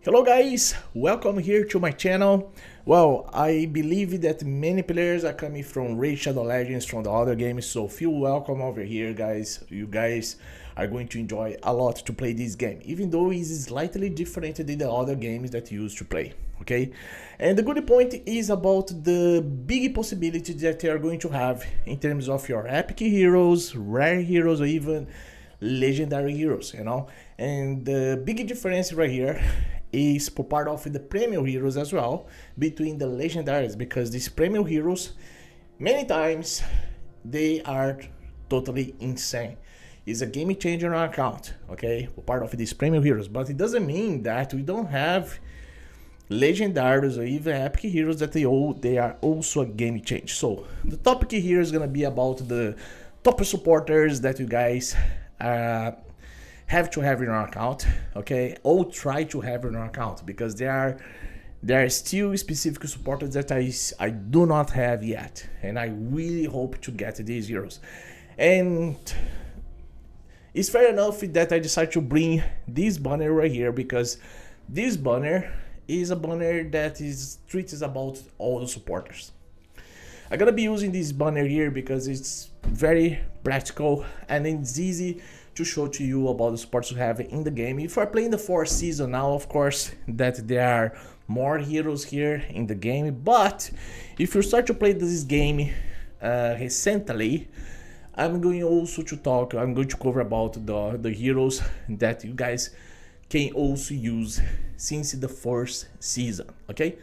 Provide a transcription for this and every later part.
Hello guys, welcome here to my channel. Well, I believe that many players are coming from Reytah Legends from the other games, so feel welcome over here guys. You guys are going to enjoy a lot to play this game, even though it is slightly different than the other games that you used to play, okay? And the good point is about the big possibility that you are going to have in terms of your epic heroes, rare heroes, or even legendary heroes, you know? And the big difference right here is for part of the premium heroes as well between the legendaries, because these premium heroes many times they are totally insane. It's a game changer on account, okay, for part of these premium heroes, but it doesn't mean that we don't have legendaries or even epic heroes that they are also a game changer. So the topic here is gonna be about the top supporters that you guys have to have in our account, okay, or try to have in our account, because there are still specific supporters that I do not have yet, and I really hope to get these heroes. And it's fair enough that I decided to bring this banner right here, because this banner is a banner that is treats about all the supporters. I'm gonna be using this banner here because it's very practical and it's easy to show to you about the supports you have in the game. If you're playing the 4th season now, of course, that there are more heroes here in the game, but if you start to play this game recently, I'm going to cover about the heroes that you guys can also use since the 1st season, okay?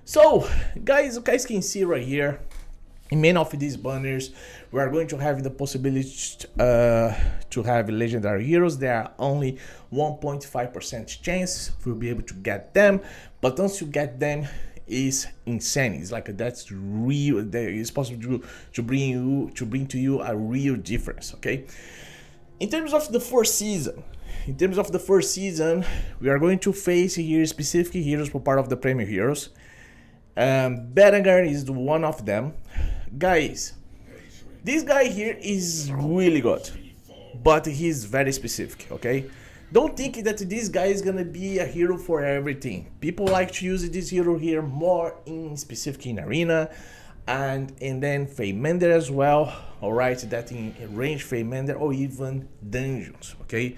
So, guys, you guys can see right here, in many of these banners, we are going to have the possibility to have legendary heroes. There are only 1.5% chance we'll be able to get them, but once you get them, is insane. It's like that's real. It's possible to bring to you a real difference. Okay. In terms of the first season, we are going to face here specific heroes for part of the premium heroes. Berengar is one of them. Guys, this guy here is really good, but he's very specific, okay? Don't think that this guy is gonna be a hero for everything. People like to use this hero here more in specific in arena, and then Feymender as well, alright, that in range Feymender or even dungeons, okay?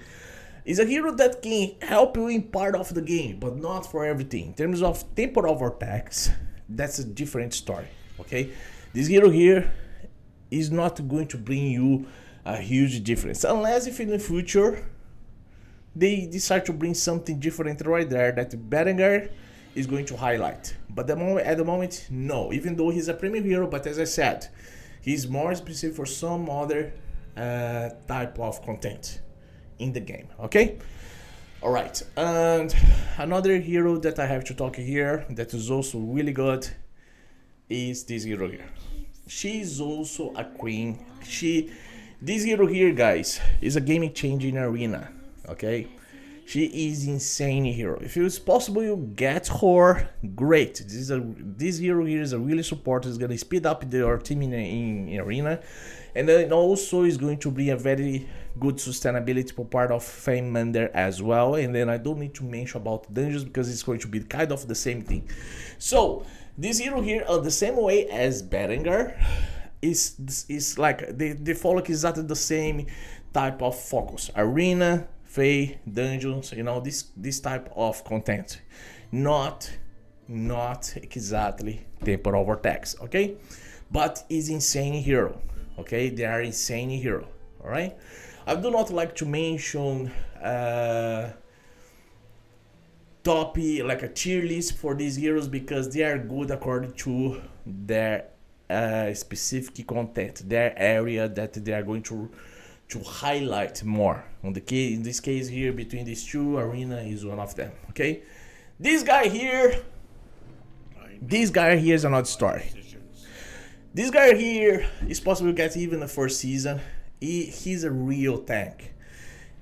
It's a hero that can help you in part of the game, but not for everything. In terms of temporal vortex, that's a different story, okay? This hero here is not going to bring you a huge difference, unless if in the future they decide to bring something different right there that Berengar is going to highlight. But at the moment, no. Even though he's a premium hero, but as I said, he's more specific for some other type of content in the game, okay? Alright, and another hero that I have to talk here that is also really good is this hero here. She's also a queen. This hero here, guys, is a game changing arena, okay? She is insane hero. If it's possible you get her, great. This hero here is a really support. It's gonna speed up your team in arena, and then also is going to be a very good sustainability for part of Feymender as well. And then I don't need to mention about dungeons because it's going to be kind of the same thing. So this hero here, the same way as Berengar, is like they follow exactly the same type of focus: arena, Fey, dungeons, you know, this type of content, not exactly temporal vortex, okay? But is insane hero, okay? They are insane hero, all right? I do not like to mention top, like a tier list for these heroes, because they are good according to their specific content, their area that they are going to highlight more. In this case here, between these two, arena is one of them, okay? This guy here is another story. This guy here is possible to get even the 1st season. He's a real tank.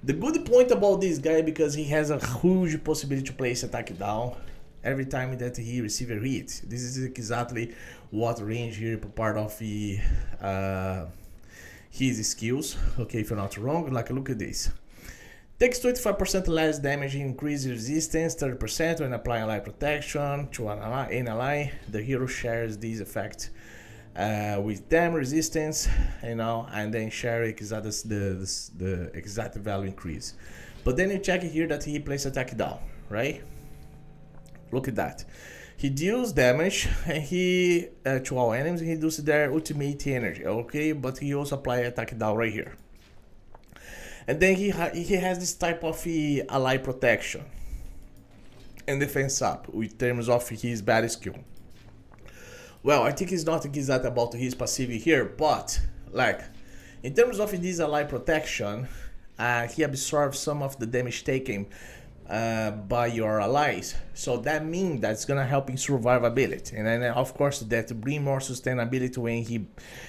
The good point about this guy, because he has a huge possibility to place attack down every time that he receives a hit. This is exactly what range here part of the his skills, okay, if you're not wrong. Like, look at this. Takes 25% less damage, increase resistance 30% when applying ally protection to an ally. The hero shares this effect with them resistance, and then share the exact value increase. But then you check here that he plays attack down, right? Look at that. He deals damage and he to all enemies, he reduces their ultimate energy, okay? But he also apply attack down right here. And then he has this type of ally protection and defense up in terms of his bad skill. Well, I think it's not exactly about his passive here, but like in terms of this ally protection, he absorbs some of the damage taken by your allies. So that means that's gonna help in survivability, and then of course that bring more sustainability when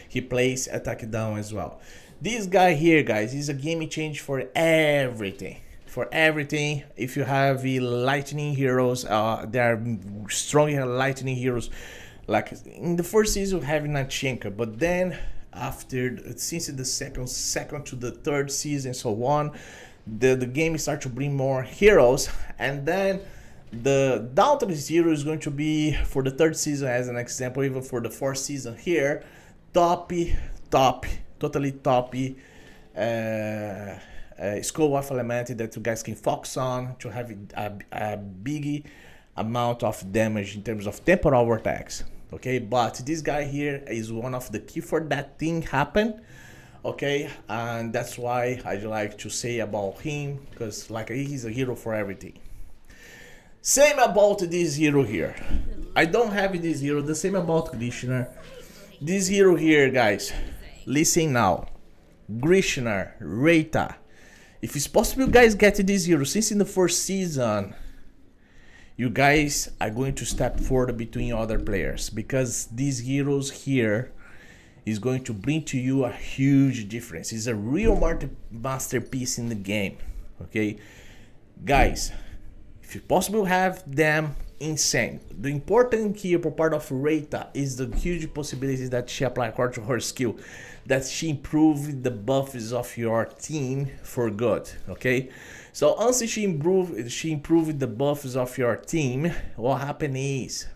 he plays attack down as well. This guy here, guys, is a game change for everything. For everything. If you have lightning heroes, there are strong lightning heroes. Like in the first season, we have Nachenka, but then since the second to the third season and so on, the game starts to bring more heroes, and then the down to this hero is going to be for the third season, as an example, even for the fourth season here, totally toppy skull of element that you guys can focus on to have a big amount of damage in terms of temporal attacks. Okay, but this guy here is one of the key for that thing happen. Okay, and that's why I like to say about him, because like he's a hero for everything. Same about this hero here. I don't have this hero. The same about Grishner. This hero here, guys, listen now. Grishner, Reytah. If it's possible, you guys get this hero. Since in the first season, you guys are going to step forward between other players, because these heroes here is going to bring to you a huge difference. It's a real masterpiece in the game. Okay, guys, if it's possible, have them insane. The important here for part of Reytah is the huge possibilities that she applies according to her skill, that she improved the buffs of your team for good. Okay, so once she improved the buffs of your team, what happened is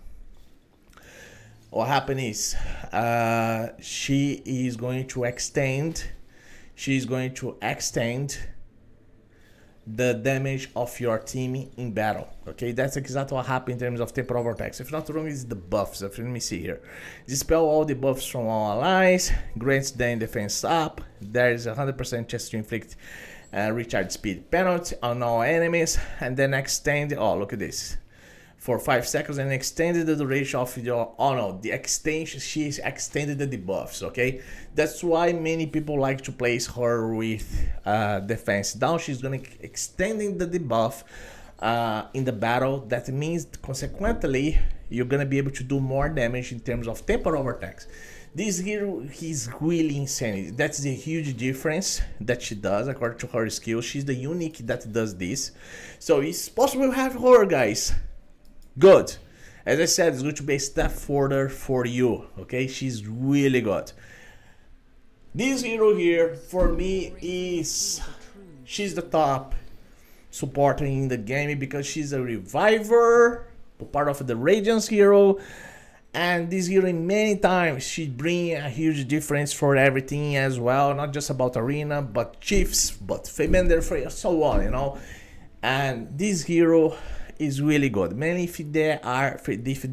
she is going to extend the damage of your team in battle. Okay, that's exactly what happened in terms of temporal attacks. If not wrong, it's the buffs. Let me see here. Dispel all the buffs from all allies, grants them defense up. There is 100% chance to inflict recharge speed penalty on all enemies, and then extend. Oh, look at this. For 5 seconds, and extended the duration of your, the extension, she's extended the debuffs. Okay, that's why many people like to place her with defense down. She's gonna extending the debuff in the battle. That means consequently you're gonna be able to do more damage in terms of temporal attacks. This hero, he's really insane. That's the huge difference that she does according to her skill. She's the unique that does this, so it's possible to have her, guys. Good. As I said, it's going to be a step further for you. Okay, she's really good. This hero here for me she's the top supporter in the game, because she's a reviver, part of the Radiance hero, and this hero many times she bring a huge difference for everything as well, not just about arena, but chiefs, but Femander, so on, and this hero is really good, man, if they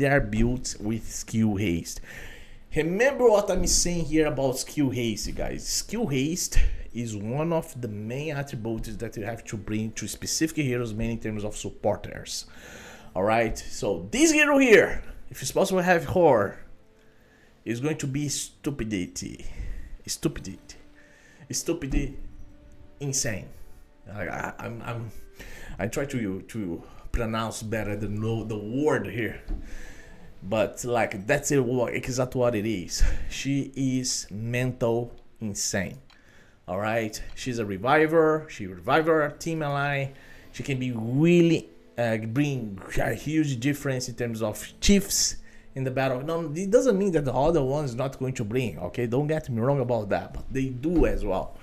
are built with skill haste. Remember what I'm saying here about skill haste, guys. Skill haste is one of the main attributes that you have to bring to specific heroes, mainly in terms of supporters. Alright, so this hero here, if it's possible to have her, is going to be stupidity, insane. I try to pronounce better the word here, but like that's exactly what it is. She is mental insane. All right, she's a reviver. She revives her team ally. She can be really bring a huge difference in terms of chiefs in the battle. No, it doesn't mean that the other one's not going to bring. Okay, don't get me wrong about that, but they do as well.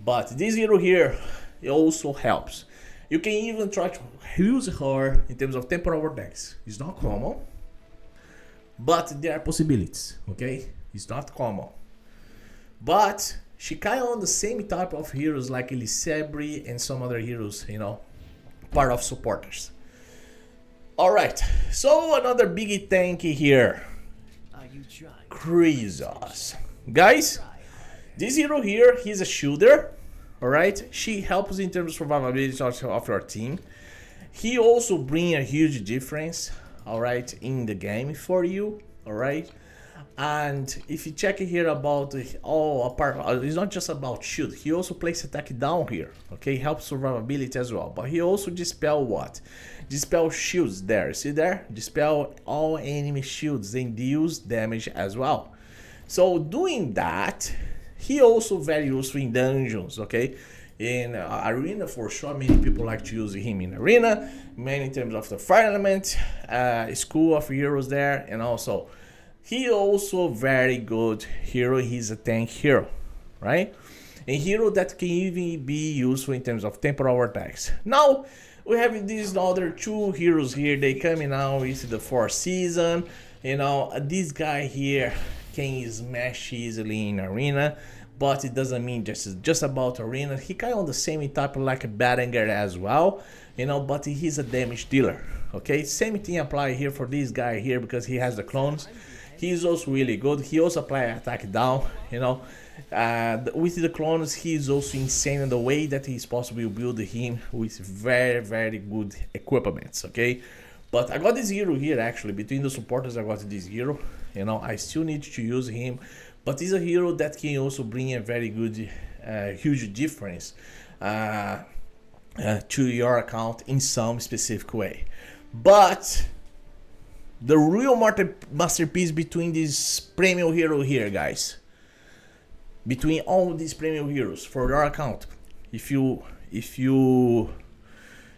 But this hero here, it also helps. You can even try to use her in terms of temporal vortex. It's not common, but there are possibilities, okay? It's not common. But she kind of on the same type of heroes like Elisabri and some other heroes, you know, part of supporters. Alright, so another big tank here. Krisos. Guys, this hero here, he's a shooter. Alright, she helps in terms of survivability of your team. He also brings a huge difference, alright, in the game for you, alright. And if you check here about it's not just about shoot. He also plays attack down here, okay, helps survivability as well. But he also dispel what? Dispel shields there, see there? Dispel all enemy shields and deals damage as well. So doing that, he also very useful in dungeons, okay? In arena for sure, many people like to use him in arena, many in terms of the fire element, school of heroes there, and also he also very good hero. He's a tank hero, right? A hero that can even be useful in terms of temporal attacks. Now we have these other two heroes here. They coming out with the 4th season. You know, this guy here can smash easily in arena, but it doesn't mean just about arena. He kind of on the same type of like a Dragonheir as well, you know, but he's a damage dealer. Okay, same thing apply here for this guy here because he has the clones. He's also really good. He also apply attack down, you know. With the clones, he's also insane in the way that he's possible to build him with very, very good equipments, okay? But I got this hero here actually. Between the supporters, I got this hero. You know, I still need to use him. But he's a hero that can also bring a very good, huge difference to your account in some specific way. But the real masterpiece between this premium hero here, guys, between all these premium heroes for your account, if you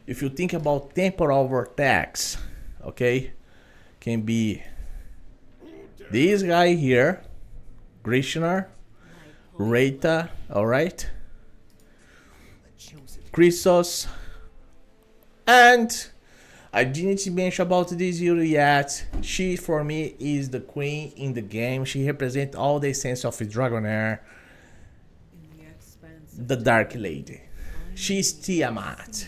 think about temporal vortex, okay, can be this guy here, Grishnar, Reytah, alright, Krisos, and I didn't mention about this hero yet. She for me is the queen in the game. She represents all the essence of Dragonheir, the Dark Lady. She's Tiamat.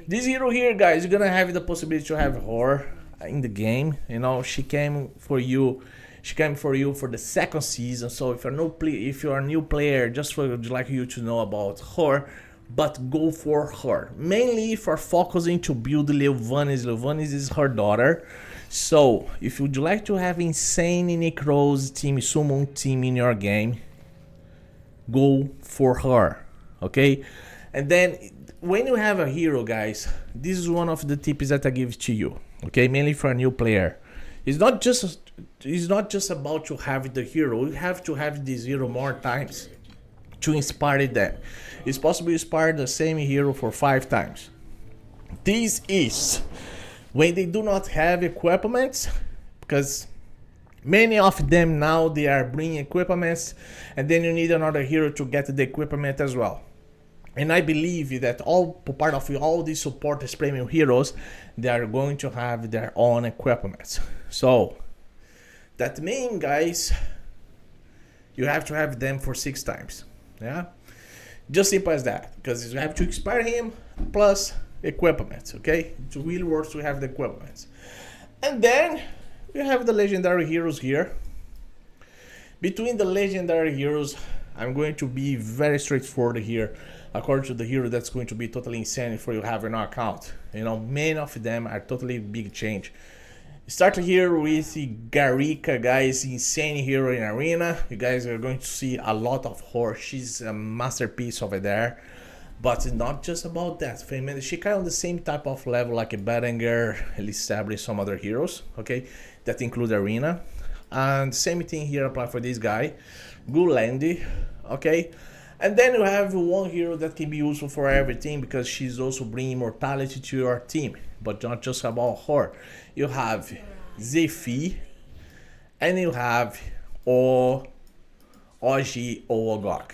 This hero here, guys, you're gonna have the possibility to have her in the game. You know, she came for you. She came for you for the 2nd season. So if you're a new player, just would like you to know about her. But go for her, mainly for focusing to build Leovanis. Leovanis is her daughter. So if you'd like to have insane Necros team, summon team in your game, go for her, okay? And then when you have a hero, guys, this is one of the tips that I give to you, okay? Mainly for a new player. It's not just about to have the hero. You have to have this hero more times to inspire them. It's possible to inspire the same hero for 5 times. This is when they do not have equipments, because many of them now they are bringing equipments, and then you need another hero to get the equipment as well. And I believe that part of all these supporters premium heroes, they are going to have their own equipments. So that means, guys, you have to have them for 6 times. Yeah, just simple as that, because you have to expire him plus equipment. Okay, it really works to have the equipment. And then you have the legendary heroes here. Between the legendary heroes, I'm going to be very straightforward here according to the hero that's going to be totally insane for you have in our account. You know, many of them are totally big change. Start here with Garika, guys, insane hero in arena. You guys are going to see a lot of her. She's a masterpiece over there. But not just about that. She kind of on the same type of level like a Dragonheir, Elisabri, some other heroes, okay, that include arena. And same thing here apply for this guy, Gulandi, okay. And then you have one hero that can be useful for everything because she's also bringing immortality to your team. But not just about her. You have Zephi, and you have Oji Ogok.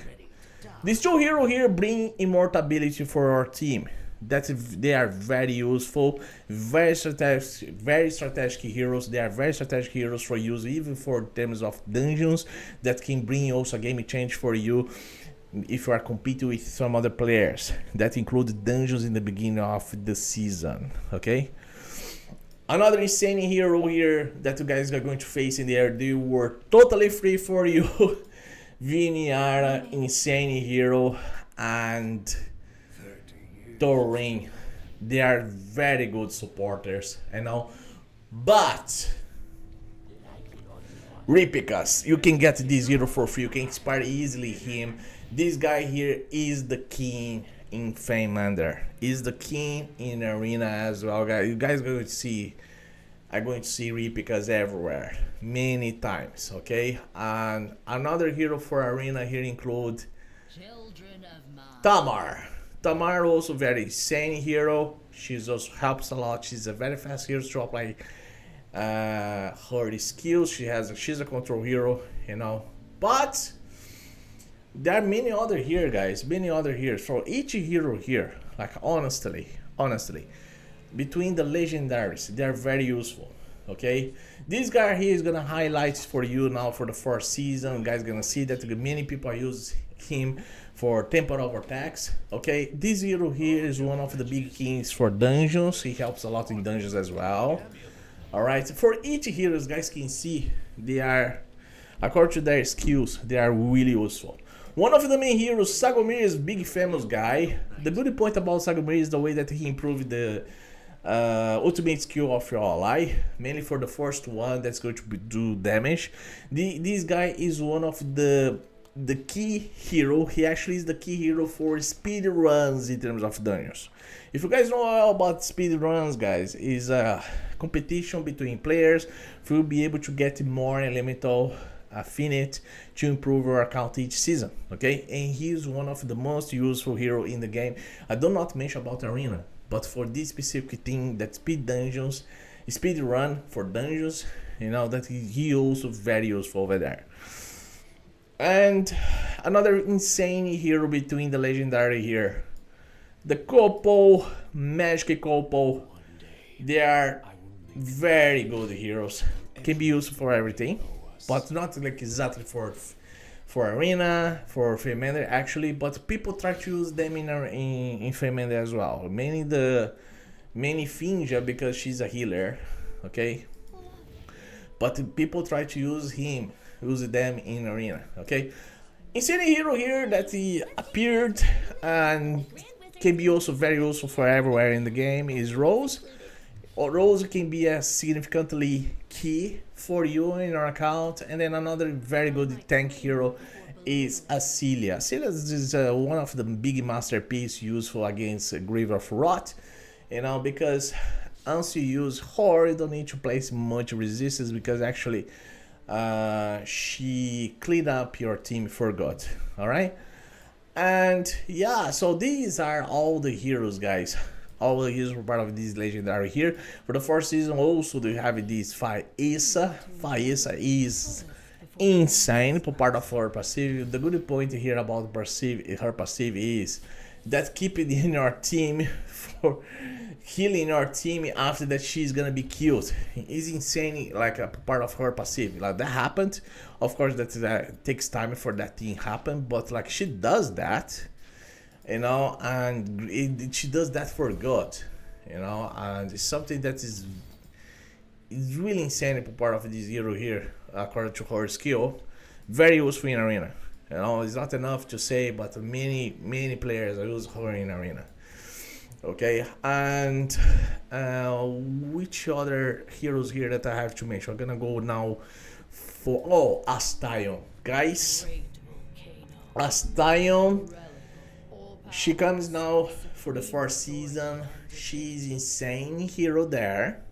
These two heroes here bring immortality for our team. They are very useful, very strategic heroes. They are very strategic heroes for use even for terms of dungeons that can bring also a game change for you if you are competing with some other players. That include dungeons in the beginning of the season. Okay. Another insane hero here that you guys are going to face in there. They were totally free for you. Viniara, insane hero, and Thorin. They are very good supporters, you know. But replicas, you can get this hero for free. You can inspire easily him. This guy here is the king in Feinlander. Is the king in arena as well, guys. You guys are going to see replicas everywhere, many times. Okay, and another hero for arena here include Tamar. Tamar also very insane hero. She also helps a lot. She's a very fast hero to apply her skills. She's a control hero, you know. But there are many other here, guys. Many other here. For each hero here, like honestly, between the legendaries, they are very useful. Okay, this guy here is gonna highlight for you now for the first season. You guys gonna see that many people use him for temporal attacks. Okay, this hero here is one of the big kings for dungeons. He helps a lot in dungeons as well. All right, for each hero, as guys can see, they are, according to their skills, they are really useful. One of the main heroes, Sagomir, is big famous guy. The good point about Sagomir is the way that he improved the ultimate skill of your ally, mainly for the first one that's going to do damage. This guy is one of the key hero. He actually is the key hero for speed runs in terms of dungeons. If you guys know all about speed runs, guys, is a competition between players for you to be able to get more elemental affinity to improve your account each season. Okay, and he is one of the most useful hero in the game. I do not mention about arena, but for this specific thing, that speed run for dungeons, you know, that he also very useful over there. And another insane hero between the legendary here, the couple, magic couple. They are very good heroes. Can be used for everything, but not like exactly for arena, for Feinlander actually. But people try to use them in Feinlander as well. Mainly Finja because she's a healer, okay. But people try to use them in arena, okay. Insane hero here that he appeared and can be also very useful for everywhere in the game is Rose. Rose can be a significantly key for you in your account. And then another very good tank hero is Acelia. Acelia is one of the big masterpiece useful against Grave of Rot, you know, because once you use her, you don't need to place much resistance because actually she cleaned up your team for good. All right, and yeah, so these are all the heroes, guys. All the heroes were part of this legendary here. For the first season also they have this Faisa. Faisa is insane for part of her passive. The good point here about her passive is that keep it in your team for healing your team after that she's gonna be killed. It's insane, like a part of her passive. Like that happened. Of course that takes time for that thing happen, but like she does that, you know, and she does that for good, you know, and it's something that is really insane for part of this hero here, according to her skill. Very useful in arena, you know. It's not enough to say, but many players use her in arena. Okay, and which other heroes here that I have to mention? I'm gonna go now for Astyon, guys. Astyon, she comes now for the first season. She's insane hero there,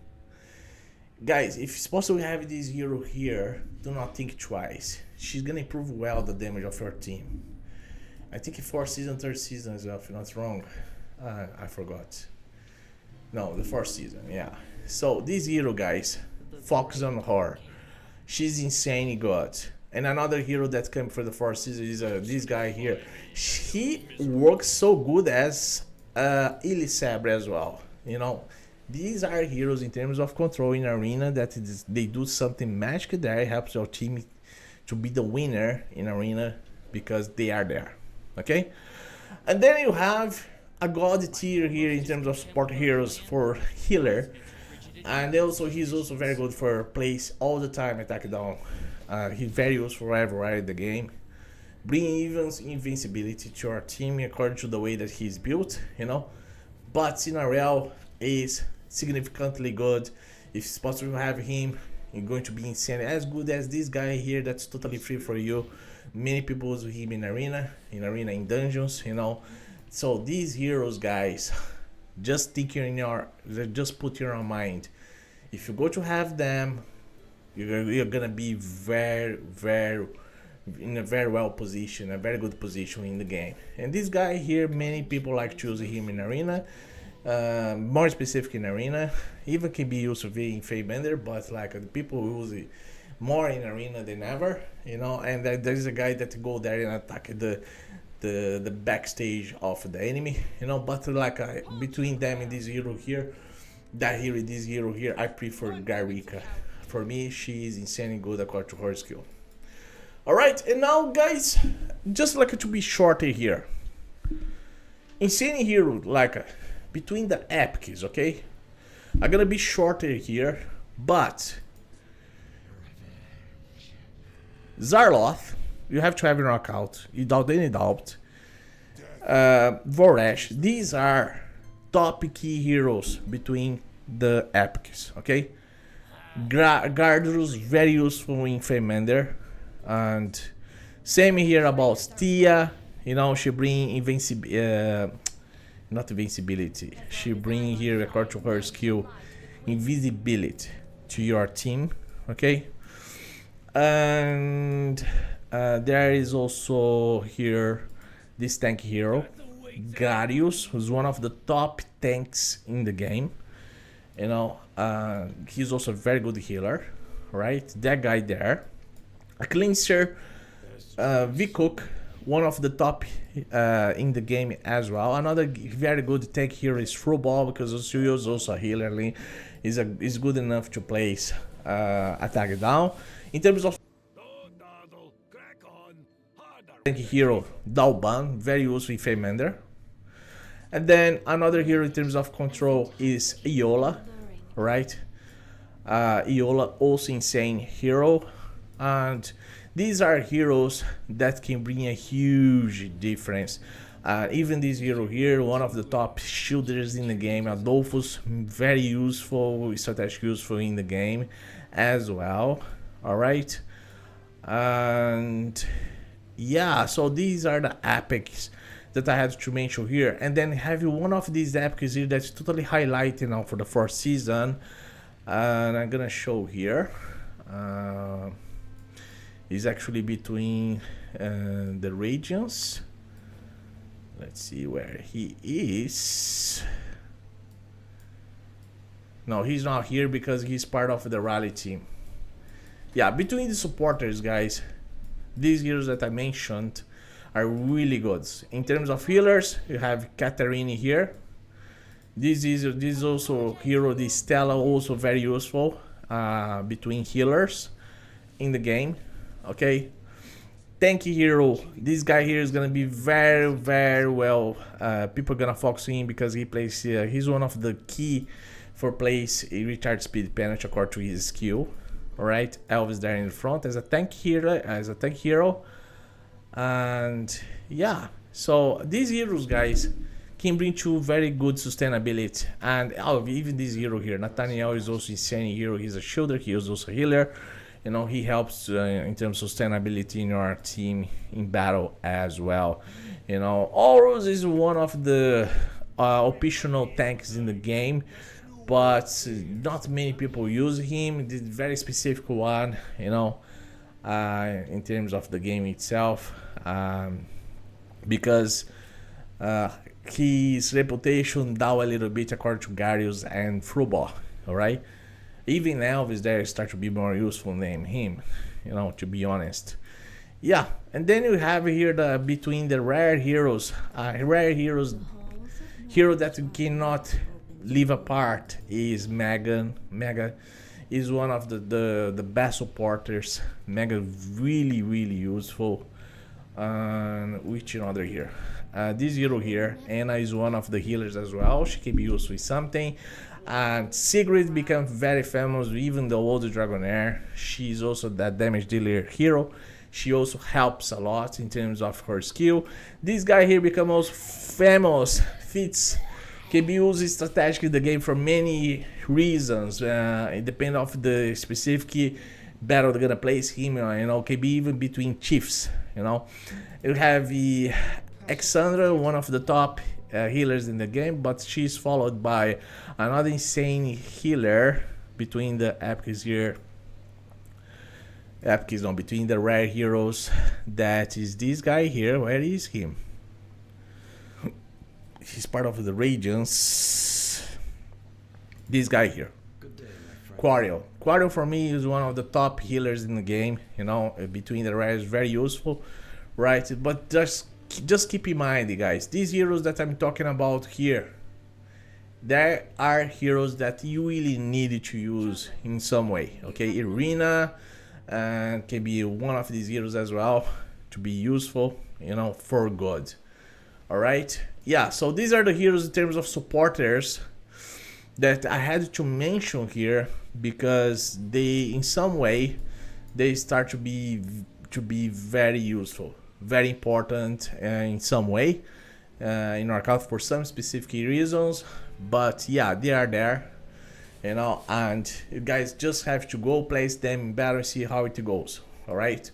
guys. If it's possible to have this hero here, do not think twice. She's gonna improve well the damage of your team. I think fourth season, third season as well, if I'm not wrong. I forgot. No, the first season, yeah. So this hero, guys, focus on her. She's insane good. And another hero that came for the fourth season is this guy here. He works so good as Ilisabre as well. You know, these are heroes in terms of control in arena that they do something magic there. It helps your team to be the winner in arena because they are there. Okay, and then you have a god tier here in terms of support heroes for healer, and also he's also very good for place all the time attack down. He's very useful everywhere in the game. Bring even invincibility to our team according to the way that he's built, you know. But in real is significantly good. If it's possible to have him, you're going to be insane. As good as this guy here, that's totally free for you. Many people use him in arena in dungeons, you know. So these heroes, guys, just think in your, just put in your mind. If you go to have them, you're gonna be very in a very well position, a very good position in the game. And this guy here, many people like choosing him in arena, more specific in arena. Even can be used in Faybender, but like the people use it more in arena than ever, you know. And there's a guy that go there and attack the backstage of the enemy, you know. But like between them and this hero here, this hero here, I prefer Reytah. For me, she is insanely good according to her skill. Alright, and now guys, just like to be shorter here. Insane hero, like between the epics, okay? I'm gonna be shorter here, but Zarloth, you have to have in your account, without any doubt. Voresh, these are top key heroes between the epics, okay? Gardrus, very useful in Faymender. And same here about Tia, you know, she bring not invincibility, she bring here according to her skill invisibility to your team, okay? And there is also here this tank hero, Garius, who's one of the top tanks in the game, you know. He's also a very good healer, right? That guy there. A cleanser, Vikuk, one of the top in the game as well. Another very good tank here is Fruball, because he is also a healer. Is good enough to place attack down. In terms of tank hero, Dalban, very useful in Faymender. And then another hero in terms of control is Iola, right? Iola, also insane hero. And these are heroes that can bring a huge difference. Even this hero here, one of the top shielders in the game, Adolphus, very useful, strategically useful in the game as well. Alright. And yeah, so these are the epics that I had to mention here. And then have one of these epics here that's totally highlighted now for the fourth season. And I'm gonna show here. Is actually between the regions. Let's see where he is. No, he's not here because he's part of the rally team. Yeah, between the supporters, guys, these heroes that I mentioned are really good. In terms of healers, you have Katarina here. This is also hero, the Stella, also very useful between healers in the game. Okay, tanky hero, this guy here is gonna be very well. People are gonna focus on him because he plays. He's one of the key for place recharge speed penalty according to his skill. All right, Elvis there in the front as a tank hero, and yeah. So these heroes, guys, can bring to very good sustainability. And even this hero here, Nathaniel, is also insane hero. He's a shielder. He is also a healer. You know, he helps in terms of sustainability in our team in battle as well. You know, Horus is one of the optional tanks in the game, but not many people use him. This very specific one, you know, in terms of the game itself, because his reputation down a little bit according to Garius and Fruball, alright? Even Elvis there start to be more useful than him, you know, to be honest. Yeah, and then you have here the between the rare heroes, hero that you cannot leave apart is Megan. Megan is one of the best supporters. Megan really useful. Which another here? This hero here, Anna, is one of the healers as well. She can be used with something. And Sigrid became very famous even the old Dragonheir. She's also that damage dealer hero. She also helps a lot in terms of her skill. This guy here becomes also famous. Fits can be used strategically in the game for many reasons. It depends of the specific battle they're gonna place him. You know, can be even between chiefs. You know, you have the Alexandra, one of the top healers in the game, but she's followed by another insane healer between the epics here. Epics, no, between the rare heroes. That is this guy here. Where is him? He's part of the Radiance. This guy here. Good day, my friend. Quarrel. Quarrel for me is one of the top healers in the game. You know, between the rares, very useful, right? But just keep in mind, guys, these heroes that I'm talking about here, there are heroes that you really need to use in some way. Okay, Irina can be one of these heroes as well to be useful, you know, for good. All right, yeah. So these are the heroes in terms of supporters that I had to mention here because they, in some way, they start to be very useful, very important in some way in our account for some specific reasons. But yeah, they are there, you know, and you guys just have to go place them in battle and see how it goes. All right,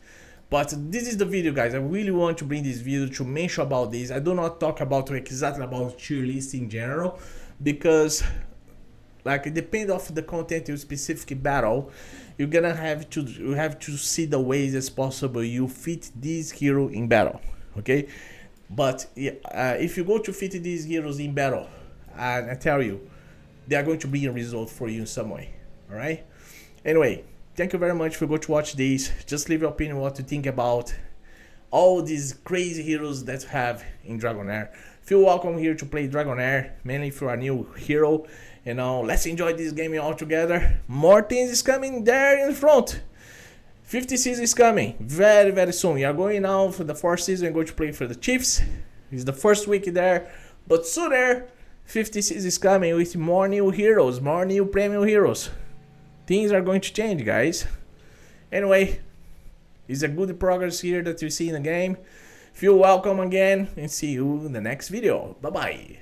but this is the video, guys. I really want to bring this video to mention about this. I do not talk about exactly about tier list in general because, like, it depends of the content of specific battle. You're gonna have to see the ways as possible you fit this hero in battle. Okay, but if you go to fit these heroes in battle, and I tell you, they are going to bring a result for you in some way. All right. Anyway, thank you very much for going to watch this. Just leave your opinion what you think about all these crazy heroes that you have in Dragonheir. Feel welcome here to play Dragonheir, mainly if you're a new hero. You know, let's enjoy this game all together. More things is coming there in front. 50 season is coming very soon. We are going now for the 4th season. We're going to play for the Chiefs. It's the first week there, but sooner 50 season is coming with more new heroes, more new premium heroes. Things are going to change, guys. Anyway, it's a good progress here that you see in the game. Feel welcome again and see you in the next video. Bye bye.